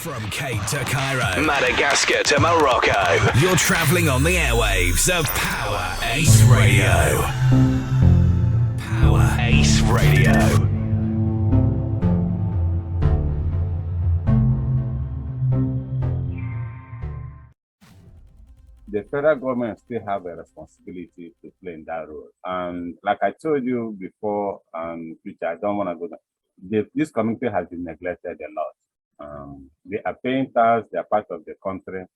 From Cape to Cairo, Madagascar to Morocco, you're traveling on the airwaves of Power Ace Radio. Power Ace Radio. The federal government still have a responsibility to play in that role. And like I told you before, which I don't want to go down, this community has been neglected a lot. They are paying tax, they are part of the country.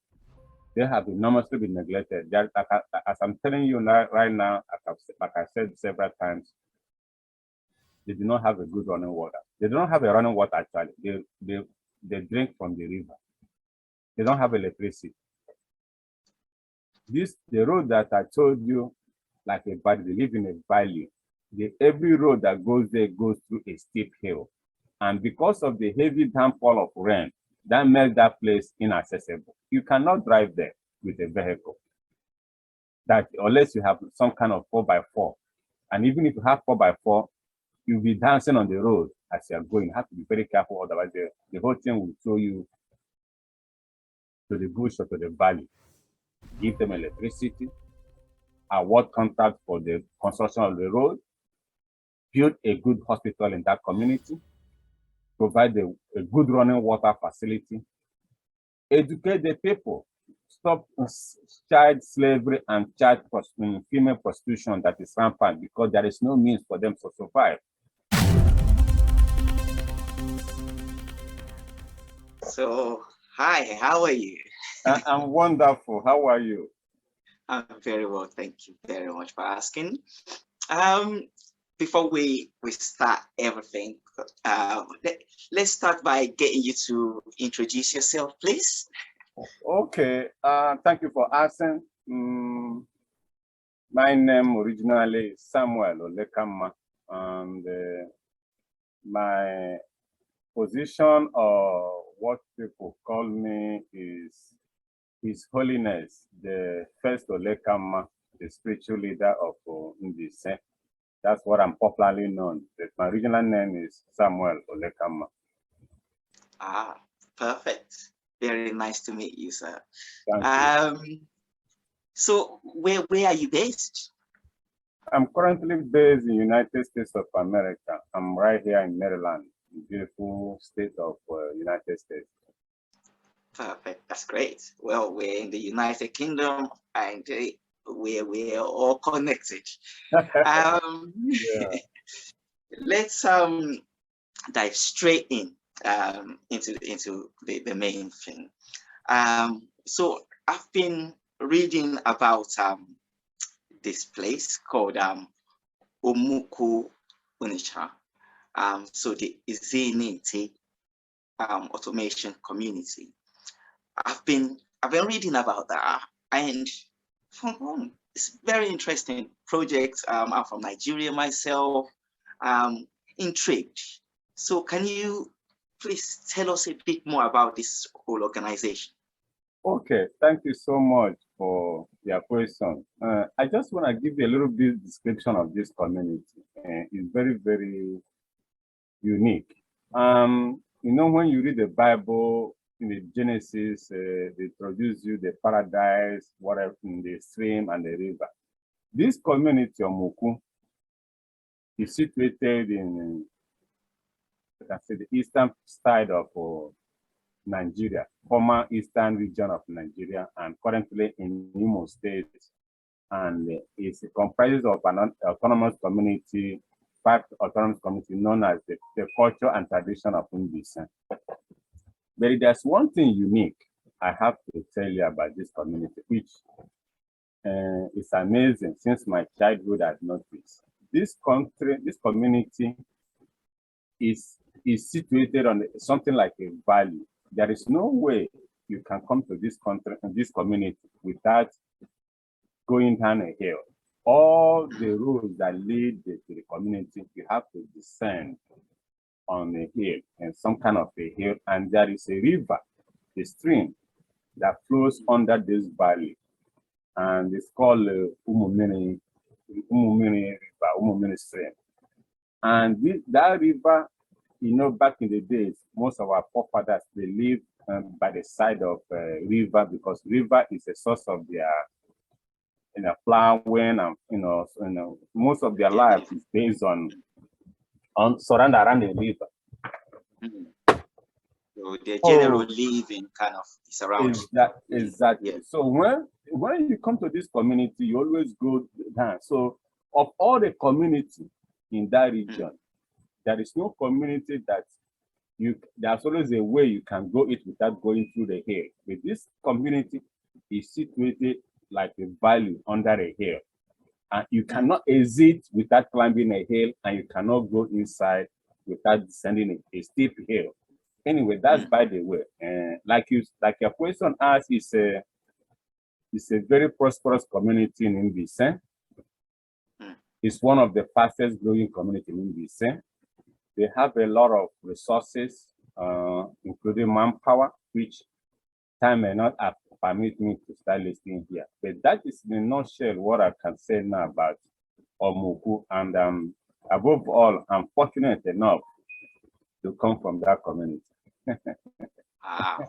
They have enormously been neglected. As I'm telling you right now, like I said several times, they do not have a good running water. They do not have a running water actually. They drink from the river. They don't have electricity. The road that I told you, like a valley, they live in a valley. Every road that goes there goes through a steep hill. And because of the heavy downfall of rain, that makes that place inaccessible. You cannot drive there with a vehicle. That unless you have some kind of 4x4. And even if you have 4x4, you'll be dancing on the road as you're going. You have to be very careful, otherwise the whole thing will throw you to the bush or to the valley. Give them electricity, award contract for the construction of the road, build a good hospital in that community, provide a good running water facility, educate the people, stop child slavery and female prostitution that is rampant because there is no means for them to survive. So, hi, how are you? I'm wonderful. How are you? I'm very well. Thank you very much for asking. Before we start everything, let's start by getting you to introduce yourself, please. Okay. Thank you for asking. My name originally is Samuel Olekanma, and my position, or what people call me, is His Holiness, the first Olekanma, the spiritual leader of Mbaise. That's what I'm popularly known. But my original name is Samuel Olekanma. Ah, perfect. Very nice to meet you, sir. Thank you. So where are you based? I'm currently based in the United States of America. I'm right here in Maryland, the beautiful state of United States. Perfect. That's great. Well, we're in the United Kingdom, and we're all connected. Yeah. Let's dive straight into the main thing. So I've been reading about this place called OMUKWU ONICHA, so the Ezinihitte automation community. I've been reading about that, and it's very interesting project. I'm from Nigeria myself. Intrigued. So can you please tell us a bit more about this whole organization? Okay, thank you so much for your question. I just want to give you a little bit description of this community. It's very, very unique. You know, when you read the Bible, in the Genesis, they introduce you the paradise, whatever, in the stream and the river. This community, OMUKWU, is situated in, I say, the eastern side of Nigeria, former eastern region of Nigeria, and currently in Imo State. And it comprises of an autonomous community, 5 autonomous communities known as the culture and tradition of Mbaise. But there's one thing unique I have to tell you about this community, which is amazing since my childhood I've noticed. This community is situated on something like a valley. There is no way you can come to this community without going down a hill. All the roads that lead to the community, you have to descend on a hill, and some kind of a hill, and there is a river, a stream that flows under this valley, and it's called Umumini River, Umumini Stream. And that river, you know, back in the days, most of our forefathers, they lived by the side of river, because river is a source of their plowing, and most of their life is based on surround around the river. So their general living kind of is around. Exactly. Yeah. So when you come to this community, you always go down. So of all the community in that region, there is no community that there's always a way you can go it without going through the hill. But this community is situated like a valley under a hill. And you cannot exit without climbing a hill, and you cannot go inside without descending a steep hill. Anyway, that's by the way. Like your question asked, it's a very prosperous community in Mbaise. It's one of the fastest growing communities in Mbaise. They have a lot of resources, including manpower, which time may not permit me to start listing here. But that is in a nutshell what I can say now about OMUKWU. And above all, I'm fortunate enough to come from that community.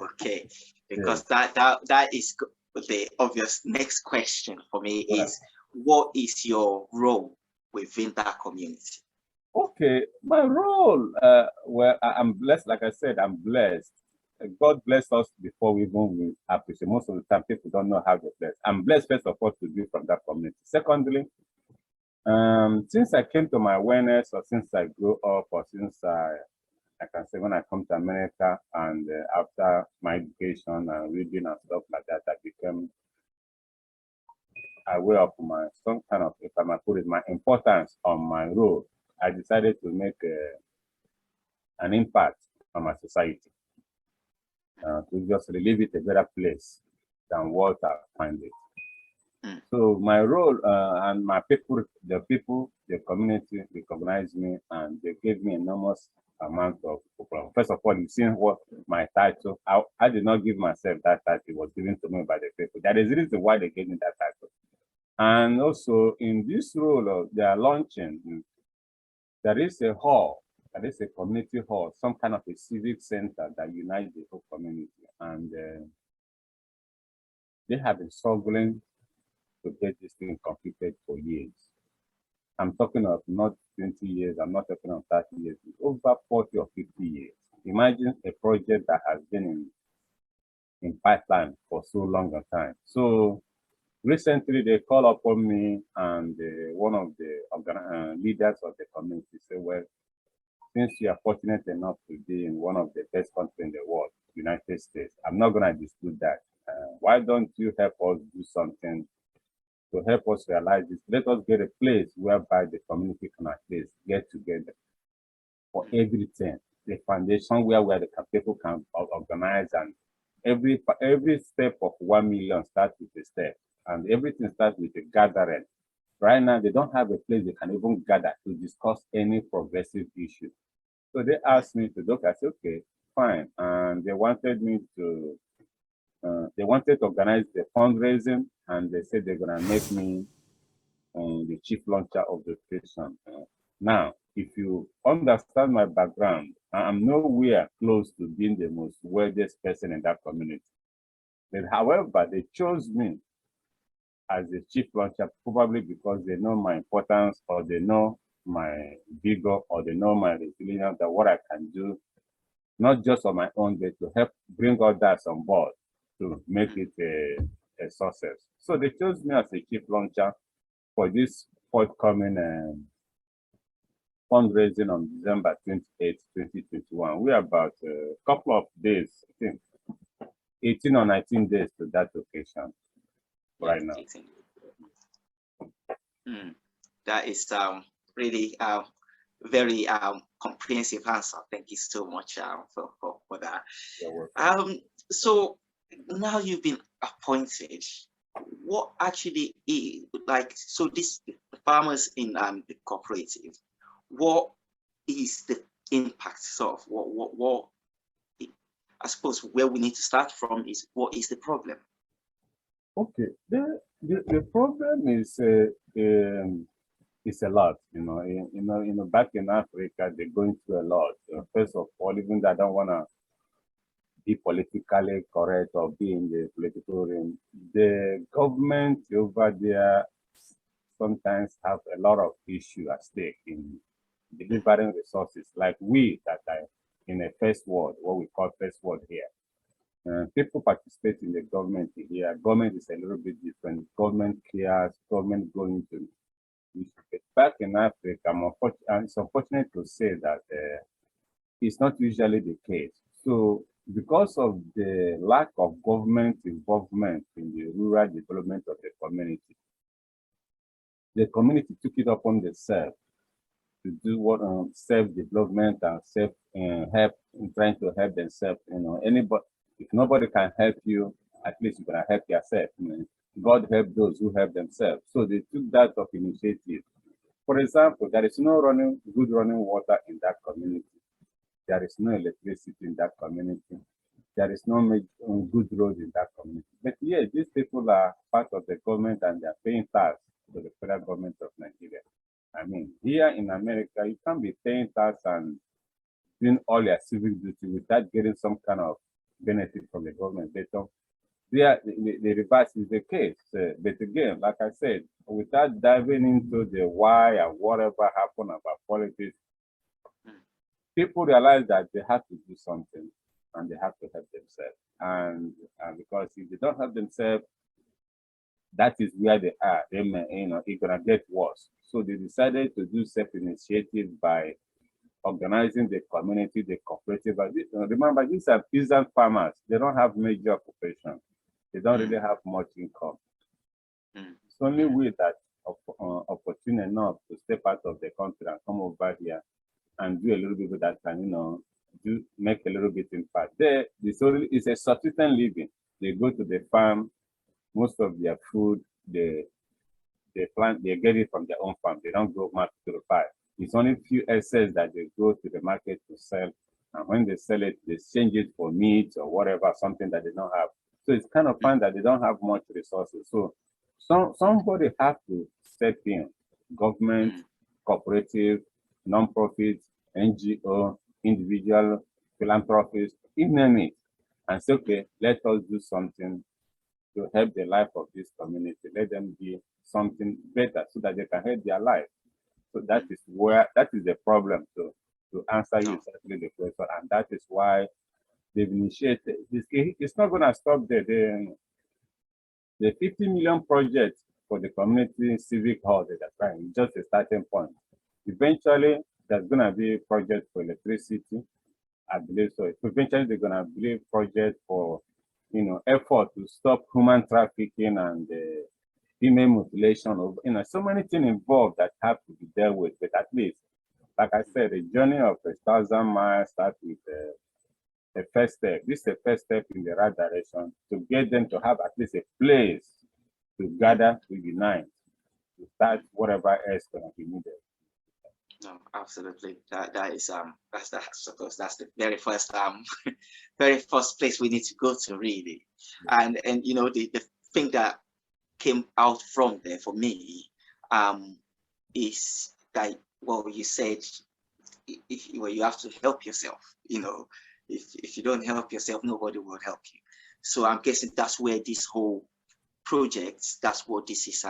Okay. Because that is the obvious next question for me is, what is your role within that community? Okay, my role, well, I'm blessed. Like I said, I'm blessed. God bless us before we even appreciate. Most of the time, people don't know how to bless. I'm blessed, first of all, to be from that community. Secondly, since I came to my awareness, or since I grew up, or since I can say when I come to America, and after my education and reading and stuff like that, I became aware of some kind of, if I might put it, my importance on my role. I decided to make an impact on my society, to just leave it a better place than what I find it. So my role and my people, the community recognized me, and they gave me enormous amount of support. First of all, you've seen what my title. I did not give myself that title. It was given to me by the people. That is the reason why they gave me that title. And also in this role of their launching, there is a hall, there is a community hall, some kind of a civic center that unites the whole community. And they have been struggling to get this thing completed for years. I'm talking of not 20 years, I'm not talking of 30 years, it's over 40 or 50 years. Imagine a project that has been in pipeline for so long a time. So recently, they called upon me, and one of the leaders of the community said, well, since you are fortunate enough to be in one of the best countries in the world, United States, I'm not going to dispute that. Why don't you help us do something to help us realize this? Let us get a place whereby the community can at least get together for everything. The foundation where the people can organize, and every step of 1 million starts with a step. And everything starts with a gathering. Right now, they don't have a place they can even gather to discuss any progressive issue. So they asked me to look. I said, okay, fine. And they wanted me to, they wanted to organize the fundraising, and they said they're going to make me the chief launcher of the station. Now, if you understand my background, I'm nowhere close to being the most wealthiest person in that community. But however, they chose me as the chief launcher, probably because they know my importance, or they know my vigor, or they know my resilience, that what I can do, not just on my own, but to help bring others on board to make it a success. So they chose me as a chief launcher for this forthcoming fundraising on December 28, 2021. We're about a couple of days, I think, 18 or 19 days to that occasion right now. That is really very comprehensive answer. Thank you so much for that. So now you've been appointed, what actually is so this farmers in the cooperative, what is the impact of what I suppose where we need to start from is, what is the problem? Okay, the problem is it's a lot, back in Africa, they're going through a lot. First of all, even though I don't want to be politically correct or be in the political realm. The government over there sometimes have a lot of issue at stake in delivering resources, like we that are in a first world, what we call first world here. People participate in the government here. Government is a little bit different. Government cares, government going to. Back in Africa, it's unfortunate to say that it's not usually the case. So because of the lack of government involvement in the rural development of the community took it upon themselves to do what self-development and self-help, trying to help themselves. Anybody, if nobody can help you, at least you're gonna help yourself. God help those who help themselves. So they took that of initiative. For example, there is no good running water in that community. There is no electricity in that community. There is no good roads in that community. But yeah, these people are part of the government and they are paying tax to the federal government of Nigeria. I mean, here in America, you can't be paying tax and doing all your civic duty without getting some kind of benefit from the government. The reverse is the case. But again, like I said, without diving into the why and whatever happened about politics, people realize that they have to do something and they have to help themselves. And because if they don't help themselves, that is where they are. They may, it's gonna get worse. So they decided to do self-initiative by organizing the community, the cooperative. Remember, these are peasant farmers. They don't have major occupation. They don't really have much income. It's only we that opportune enough to step out of the country and come over here and do a little bit of that can, make a little bit impact. There, it's a subsistence living. They go to the farm, most of their food, they plant, they get it from their own farm. They don't go market to buy. It's only few excess that they go to the market to sell. And when they sell it, they exchange it for meat or whatever, something that they don't have. So it's kind of fun that they don't have much resources. So somebody have to step in, government, cooperative, non-profit, NGO, individual, philanthropist, even it, and say, okay, let us do something to help the life of this community. Let them be something better so that they can help their life. So that is the problem to answer you exactly the question. And that is why they've initiated this. It's not gonna stop there. The 50 million project for the community civic hall that they're trying, just a starting point. Eventually, there's gonna be a project for electricity, I believe so. Eventually, they're gonna be a project for effort to stop human trafficking and female mutilation. So many things involved that have to be dealt with. But at least, like I said, the journey of 1,000 miles starts with a first step. This is the first step in the right direction to get them to have at least a place to gather, to unite, to start whatever else going to be needed. No, absolutely. That is that's of course that's the very first very first place we need to go to really. And the thing that came out from there for me is that, well, you said you have to help yourself. If you don't help yourself, nobody will help you. So I'm guessing that's where this whole project, that's what this is,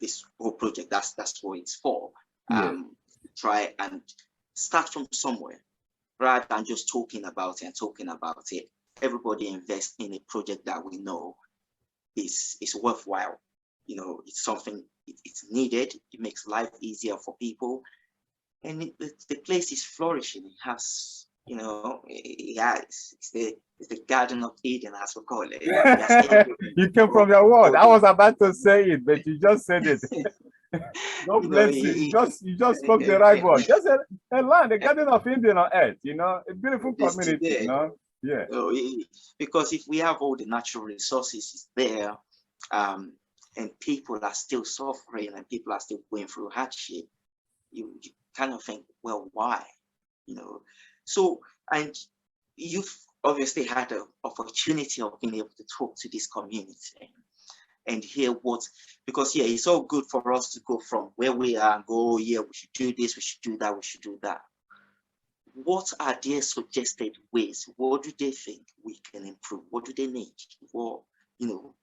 this whole project, that's what it's for. Try and start from somewhere rather than just talking about it. Everybody invest in a project that we know is worthwhile. It's something, it's needed. It makes life easier for people, and the place is flourishing. It has, it's the Garden of Eden, as we call it. You came from your word. I was about to say it, but you just said it. God bless you. You just spoke the right word. Just a land, the Garden of Eden on earth. A beautiful community. Yeah. Because if we have all the natural resources there, and people are still suffering and people are still going through hardship, you kind of think, well, why? So, and you've obviously had an opportunity of being able to talk to this community and hear because it's all good for us to go from where we are and go, oh, yeah, we should do this, we should do that, we should do that. what are their suggested ways? What do they think we can improve? What do they need? What, you know?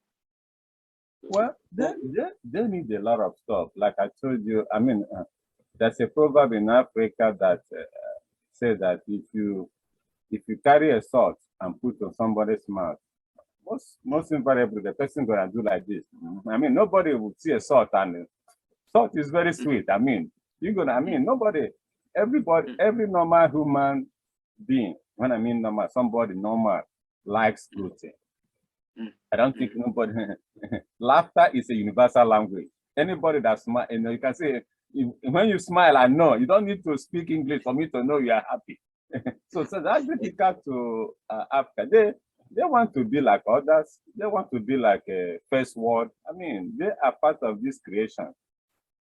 Well, they need a lot of stuff. Like I told you, I mean, there's a proverb in Africa that says that if you carry a salt and put on somebody's mouth, most invariably the person gonna do like this. I mean, nobody would see a salt, and salt is very sweet. I mean, every normal human being, when I mean normal, somebody normal likes gluten. I don't think nobody. Laughter is a universal language. Anybody that smile, you can say, when you smile, I know you don't need to speak English for me to know you are happy. So that's difficult to Africa. They want to be like others. They want to be like a first world. I mean, they are part of this creation.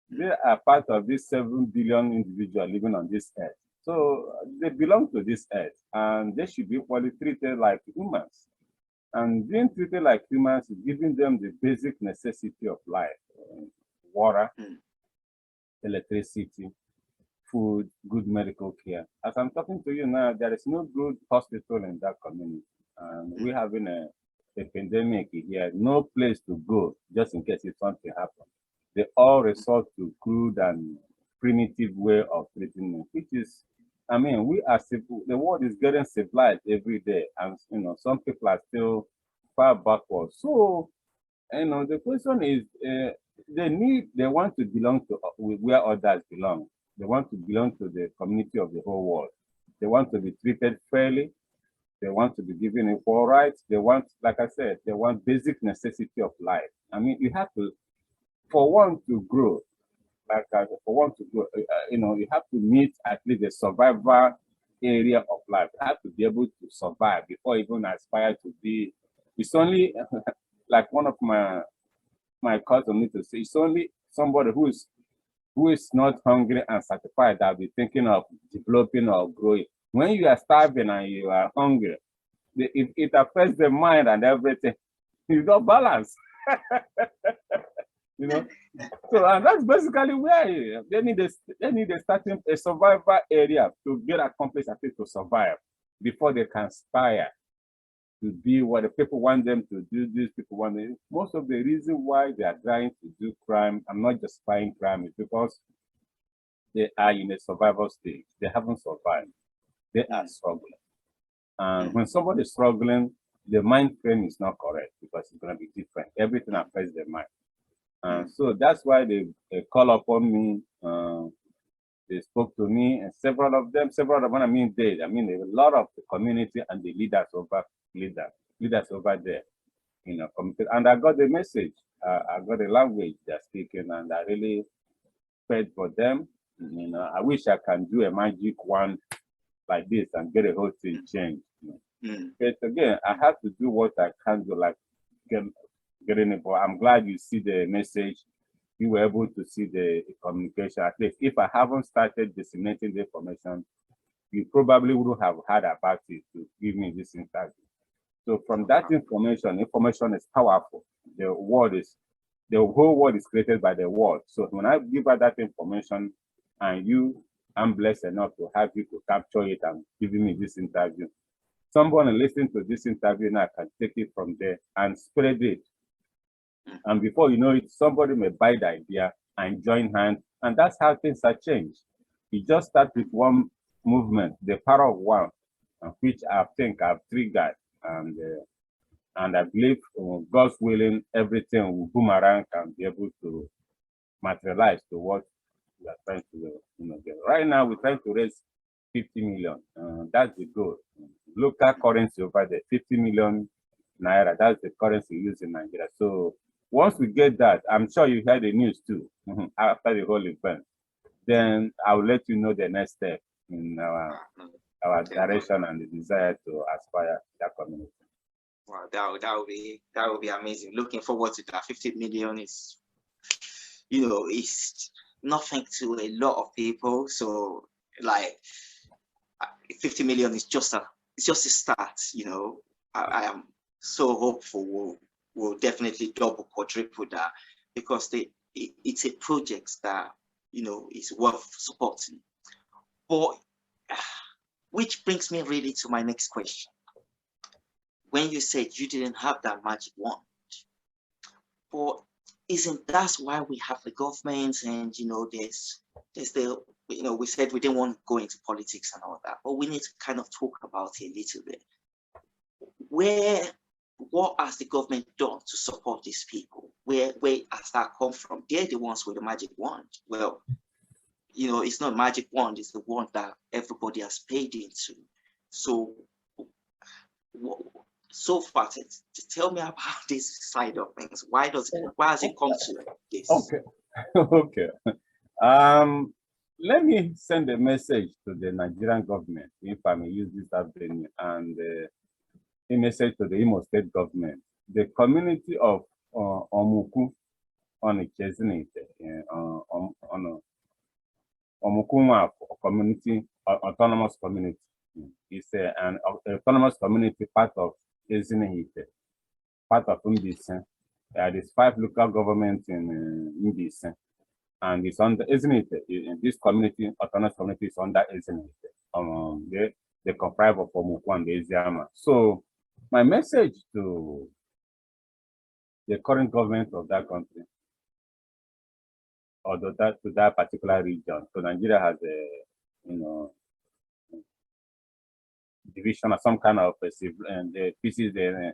They are part of this 7 billion individuals living on this earth. So they belong to this earth, and they should be equally treated like humans. And being treated like humans is giving them the basic necessity of life: water, electricity, food, good medical care. As I'm talking to you now, there is no good hospital in that community. And we're having a pandemic here, no place to go just in case if something happens. They all resort to crude and primitive way of treating it, which is, I mean, the world is getting civilized every day, and some people are still far backward. So, the question is, they want to belong to where others belong. They want to belong to the community of the whole world. They want to be treated fairly. They want to be given equal rights. They want, like I said, they want basic necessity of life. I mean, you have to, for one to grow, you have to meet at least the survival area of life. You have to be able to survive before even aspire to be. It's only like one of my cousins need to say. It's only somebody who is not hungry and satisfied that will be thinking of developing or growing. When you are starving and you are hungry, it affects the mind and everything. You don't balance. So and that's basically where they need a survival area to get accomplished at least to survive before they can aspire to be what the people want them to do. These people want them. Most of the reason why they are trying to do crime, I'm not justifying crime, is because they are in a survival stage. They haven't survived. They are struggling. And when somebody is struggling, the mind frame is not correct because it's going to be different. Everything affects the mind. So that's why they call upon me. They spoke to me, and several of them, I mean, a lot of the community and the leaders over there, and I got the message. I got the language they're speaking, and I really prayed for them. I wish I can do a magic wand like this and get a whole thing changed. But again, I have to do what I can do, like getting it. But I'm glad you see the message. You were able to see the communication. At least if I haven't started disseminating the information, you probably wouldn't have heard about it to give me this interview. So from that information is powerful. The whole world is created by the word. So when I give her that information, and I'm blessed enough to have you to capture it and giving me this interview, someone listening to this interview now can take it from there and spread it. And before you know it, somebody may buy the idea and join hands. And that's how things are changed. You just start with one movement, the power of one, which I think I've triggered. And I believe, God's willing, everything will boomerang and be able to materialize to what we are trying to get. Right now, we're trying to raise 50 million. That's the goal. Local currency over there, 50 million Naira. That's the currency used in Nigeria. So once we get that, I'm sure you heard the news too, after the whole event. Then I'll let you know the next step in our direction and the desire to aspire to that community. Wow, that would be amazing. Looking forward to that. 50 million is, it's nothing to a lot of people. So like 50 million is just a start. I am so hopeful we'll definitely double, quadruple that, because it's a project that is worth supporting. But Which brings me really to my next question. When you said you didn't have that magic wand, but isn't that's why we have the government, and there's the we said we didn't want to go into politics and all that, but we need to kind of talk about it a little bit. What has the government done to support these people? Where has that come from? They're the ones with the magic wand. Well, it's not magic wand, it's the wand that everybody has paid into. So so far, tell me about this side of things. Why has it come to this? Okay. Okay. Let me send a message to the Nigerian government, if I may use this avenue, and a message to the Imo State government. The community of OMUKWU ONICHA EZINIHITTE OMUKWU community, autonomous community. It's an autonomous community part of EZINIHITTE, part of Mbaise. There's 5 local governments in Mbaise, and it's under EZINIHITTE. This community, autonomous community, is under EZINIHITTE. They comprise of OMUKWU and Eziama. So my message to the current government of that country, or to that particular region. So Nigeria has a division of some kind of pieces, a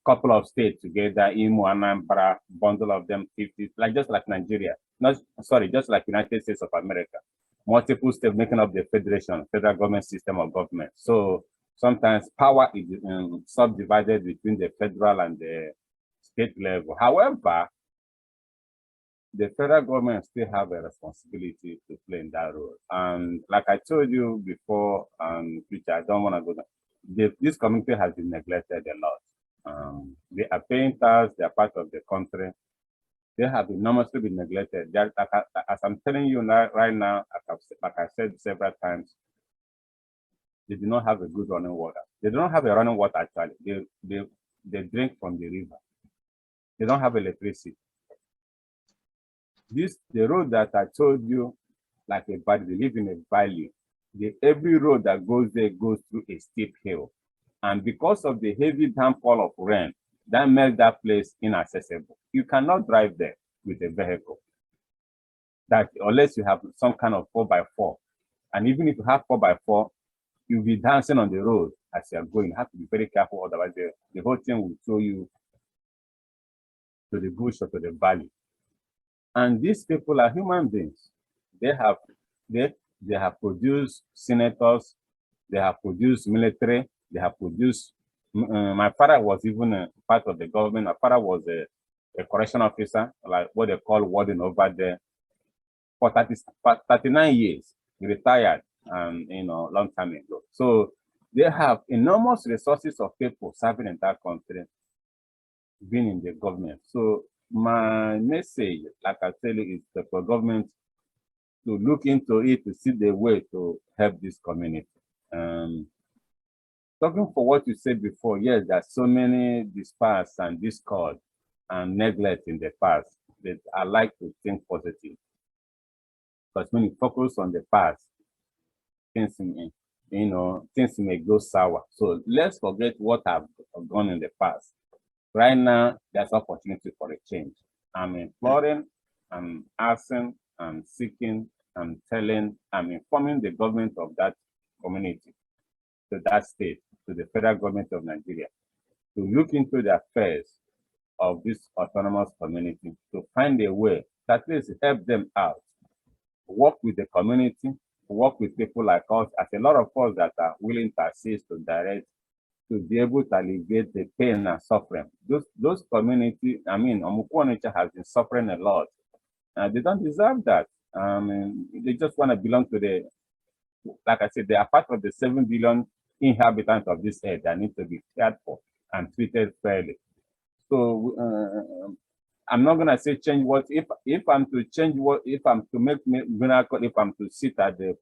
couple of states together, Imo, Anambra, bundle of them 50, just like Nigeria. Just like United States of America. Multiple states making up the federal government system of government. So sometimes power is subdivided between the federal and the state level. However, the federal government still have a responsibility to play in that role. And like I told you before, which I don't want to go down, this community has been neglected a lot. They are paying tax, they are part of the country. They have enormously been neglected. As I'm telling you right now, like I said several times, they do not have a good running water. They do not have a running water actually. They drink from the river. They don't have electricity. The road that I told you, like a body, they live in a valley. Every road that goes there goes through a steep hill. And because of the heavy downfall of rain, that makes that place inaccessible. You cannot drive there with a vehicle. Unless you have some kind of 4x4. And even if you have 4x4, you'll be dancing on the road as you're going. You have to be very careful, otherwise the whole thing will throw you to the bush or to the valley. And these people are human beings. They have produced senators, they have produced military, they have produced. My father was even a part of the government. My father was a correction officer, like what they call warden over there, for 39 years. He retired, long time ago. So they have enormous resources of people serving in that country, being in the government. So my message, like I tell you, is for government to look into it, to see the way to help this community. Talking for what you said before, yes, there's so many disputes and discord and neglect in the past, that I like to think positive. Because when you focus on the past, things may go sour. So let's forget what have gone in the past. Right now, there's opportunity for a change. I'm imploring, I'm asking, I'm seeking, I'm telling, I'm informing the government of that community, to that state, to the federal government of Nigeria, to look into the affairs of this autonomous community, to find a way that at least help them out, work with the community, work with people like us, as a lot of us that are willing to assist, to direct, to be able to alleviate the pain and suffering. Those community, OMUKWU ONICHA has been suffering a lot. They don't deserve that. They just want to belong to like I said, they are part of the 7 billion inhabitants of this earth that need to be cared for and treated fairly. So I'm not gonna say change what, if I'm to change what, if I'm to make miracle, if I'm to sit at the,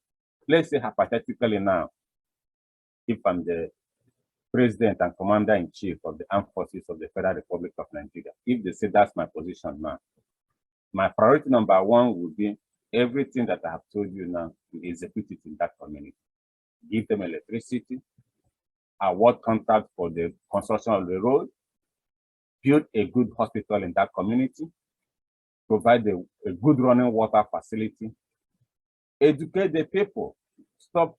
let's say hypothetically now, if I'm the President and Commander-in-Chief of the Armed Forces of the Federal Republic of Nigeria, if they say that's my position now, my priority number 1 would be everything that I have told you now to execute it in that community. give them electricity, award contract for the construction of the road, build a good hospital in that community, provide a good running water facility, educate the people, stop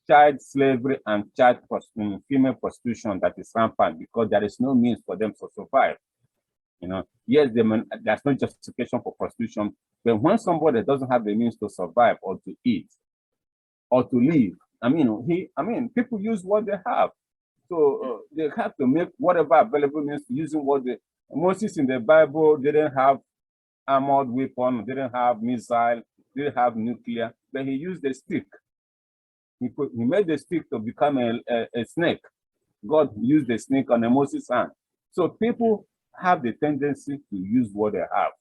child slavery and female prostitution that is rampant because there is no means for them to survive. You know, yes, there's no justification for prostitution, but when somebody doesn't have the means to survive or to eat or to live, people use what they have. So they have to make whatever available means using what Moses in the Bible didn't have armored weapon, didn't have missile, didn't have nuclear, but he used a stick. He made the stick to become a snake. God used the snake on a Moses' hand. So people have the tendency to use what they have.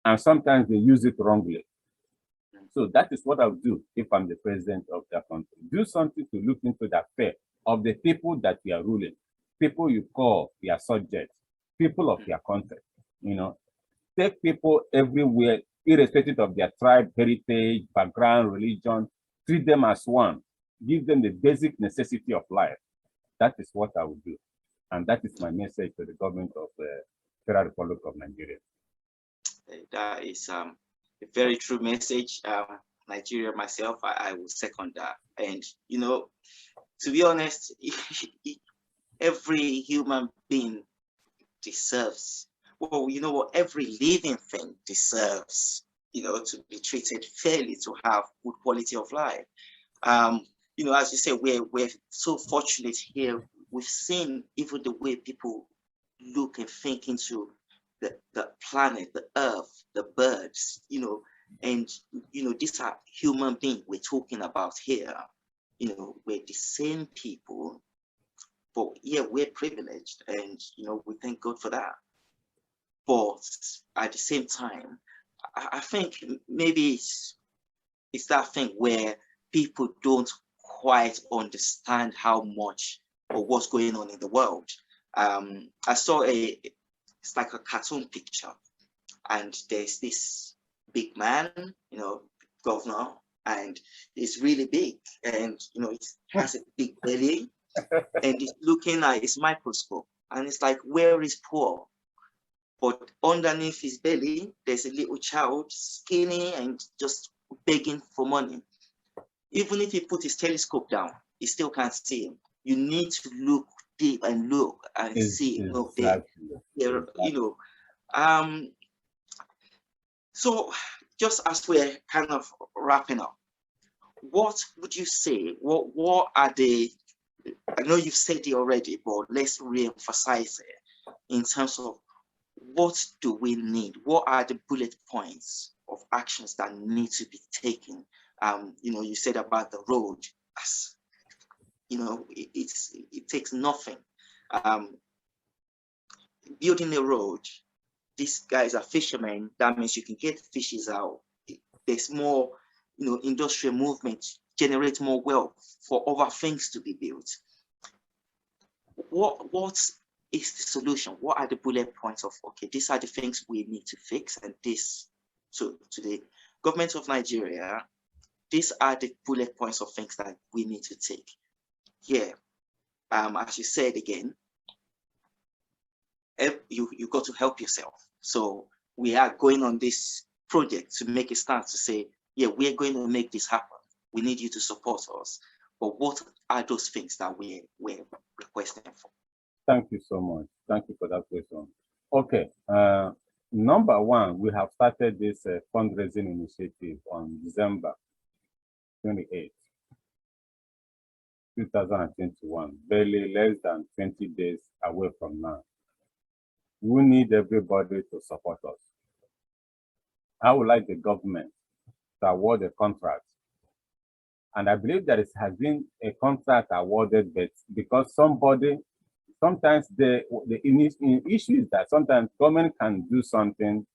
And sometimes they use it wrongly. So that is what I'll do if I'm the president of that country. Do something to look into the affair of the people that we are ruling, people you call your subjects, people of your country. You know, take people everywhere, irrespective of their tribe, heritage, background, religion, treat them as one, give them the basic necessity of life. That is what I will do. And that is my message to the government of the Federal Republic of Nigeria. That is a very true message. Nigeria, myself, I will second that. And, you know, to be honest, every human being deserves, well, you know what, every living thing deserves, you know, to be treated fairly, to have good quality of life. You know, as you say, we're so fortunate here. We've seen even the way people look and think into the planet, the earth, the birds, you know, and, you know, these are human beings we're talking about here. You know, we're the same people, but yeah, we're privileged, and, you know, we thank God for that. But at the same time, I think maybe it's that thing where people don't quite understand how much or what's going on in the world. I saw it's like a cartoon picture, and there's this big man, you know, governor, and he's really big, and, you know, it has a big belly, and he's looking at his microscope, and it's like, where is poor? But underneath his belly, there's a little child, skinny and just begging for money. Even if he put his telescope down, he still can't see him. You need to look deep and look and see, you know, you know. So just as we're kind of wrapping up, what would you say? What are the, I know you've said it already, but let's re-emphasize it in terms of what do we need? What are the bullet points of actions that need to be taken? You know, you said about the road, as you know, it takes nothing. Building a road, these guys are fishermen. That means you can get fishes out. There's more, you know, industrial movement, generate more wealth for other things to be built. What is the solution? What are the bullet points of, okay, these are the things we need to fix, and this, so to the government of Nigeria, these are the bullet points of things that we need to take. Yeah, as you said again, you got to help yourself. So we are going on this project to make a start to say, yeah, we're going to make this happen. We need you to support us. But what are those things that we're requesting for? Thank you so much. Thank you for that question. Okay, number one, we have started this fundraising initiative on December 28th, 2021, barely less than 20 days away from now. We need everybody to support us. I would like the government to award a contract. And I believe that it has been a contract awarded, but because sometimes the issue is that sometimes government can do something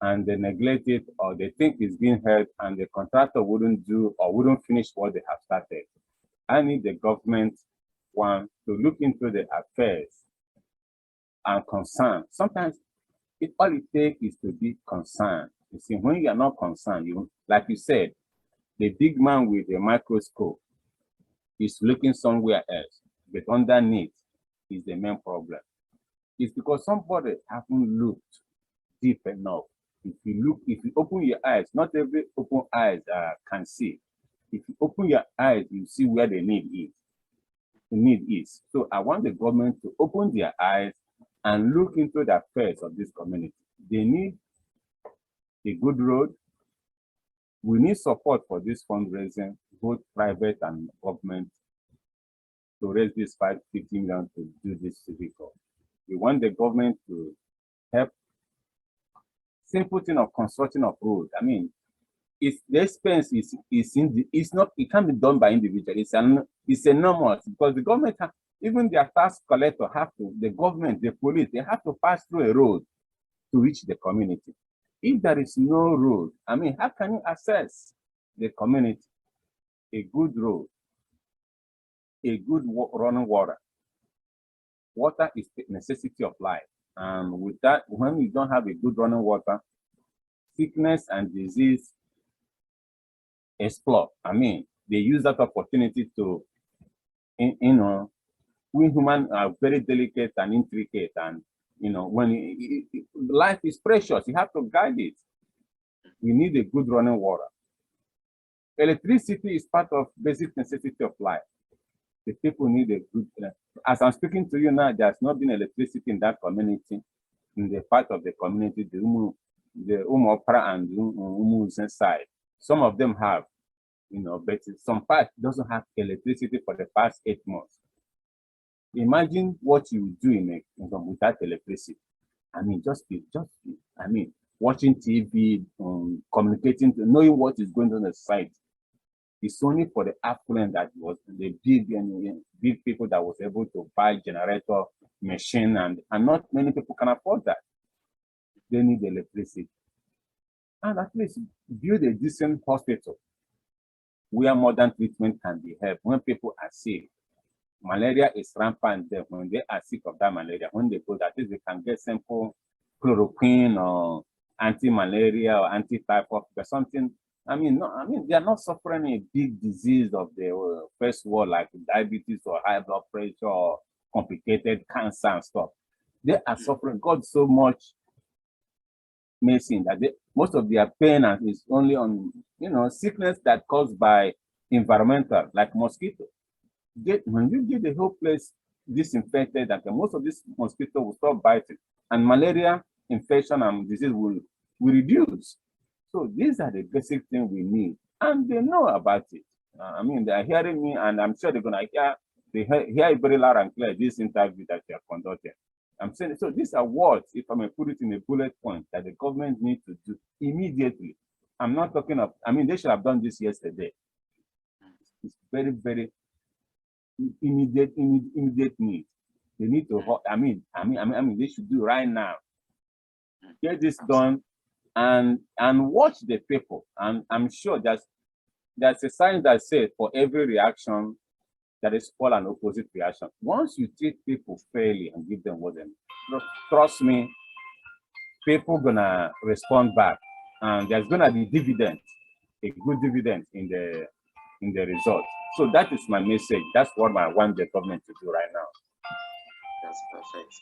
and they neglect it, or they think it's being held and the contractor wouldn't do or wouldn't finish what they have started. I need the government, one, to look into the affairs and concern. Sometimes all it takes is to be concerned. You see, when you are not concerned, like you said, the big man with the microscope is looking somewhere else, but underneath is the main problem. It's because somebody haven't looked deep enough. If you open your eyes, not every open eyes can see. If you open your eyes, you see where the need is. The need is. So I want the government to open their eyes and look into the affairs of this community. They need a good road. We need support for this fundraising, both private and government, to raise this 550 million to do this civic hall. We want the government to help. Simple thing of construction of road. I mean, the expense it can't be done by individual. It's enormous because the government even their tax collector the government, the police, they have to pass through a road to reach the community. If there is no road, I mean, how can you access the community? A good road, a good running water. Water is the necessity of life. And with that, when you don't have a good running water, sickness and disease explode. I mean, they use that opportunity to, we humans are very delicate and intricate, and when life is precious, you have to guide it. We need a good running water. Electricity is part of basic necessity of life. The people need a good. As I'm speaking to you now, there's not been electricity in that community, in the part of the community, the OMUKWU and the OMUKWU side. Some of them have, but some part doesn't have electricity for the past 8 months. Imagine what you would do without electricity. I mean, watching TV, communicating, knowing what is going on in the site. It's only for the affluent that was the big people that was able to buy generator machine, and not many people can afford that. They need electricity. And at least build a decent hospital where modern treatment can be helped when people are sick. Malaria is rampant there. When they are sick of that malaria, when they go, at least they can get simple chloroquine or anti-malaria or anti-typhoid or something. They are not suffering a big disease of the first world like diabetes or high blood pressure or complicated cancer and stuff. They are suffering. God so much medicine that most of their pain is only on sickness that caused by environmental, like mosquito. When you get the whole place disinfected, that most of this mosquito will stop biting, and malaria infection and disease will reduce. So these are the basic things we need, and they know about it. They are hearing me, and I'm sure they're gonna hear it very loud and clear. This interview that you have conducted, I'm saying so. These are words, if I may put it in a bullet point, that the government needs to do immediately. I'm not talking of. They should have done this yesterday. It's very, very immediate need. They need to. They should do right now. Get this done. And watch the people, and I'm sure there's a sign that says for every reaction there is all an opposite reaction. Once you treat people fairly and give them what they need, trust me, people gonna respond back, and there's gonna be dividend, a good dividend in the result. So that is my message. That's what I want the government to do right now. That's perfect.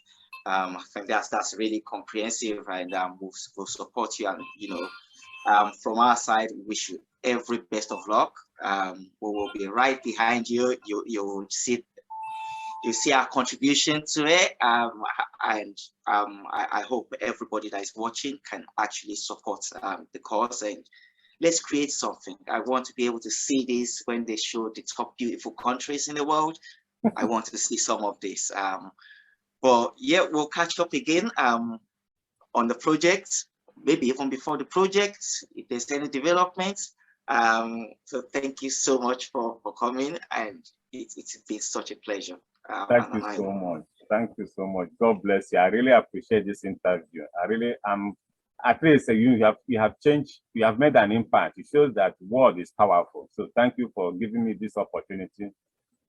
I think that's really comprehensive, and we'll support you. And from our side, we wish you every best of luck. We will be right behind you. You'll see our contribution to it, and I hope everybody that is watching can actually support the cause, and let's create something. I want to be able to see this when they show the top beautiful countries in the world. I want to see some of this. But yeah, we'll catch up again on the project, maybe even before the project, if there's any developments. So thank you so much for coming, and it's been such a pleasure. Thank you so much. Thank you so much. God bless you. I really appreciate this interview. I really am. At least you have changed. You have made an impact. It shows that word is powerful. So thank you for giving me this opportunity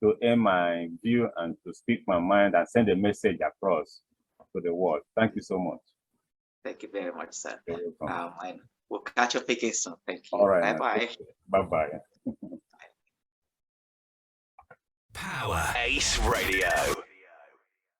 to air my view and to speak my mind and send a message across to the world. Thank you so much. Thank you very much, sir. You're welcome. And We'll catch up again soon. Thank you. All right. Bye-bye. Bye-bye. Power Ace Radio.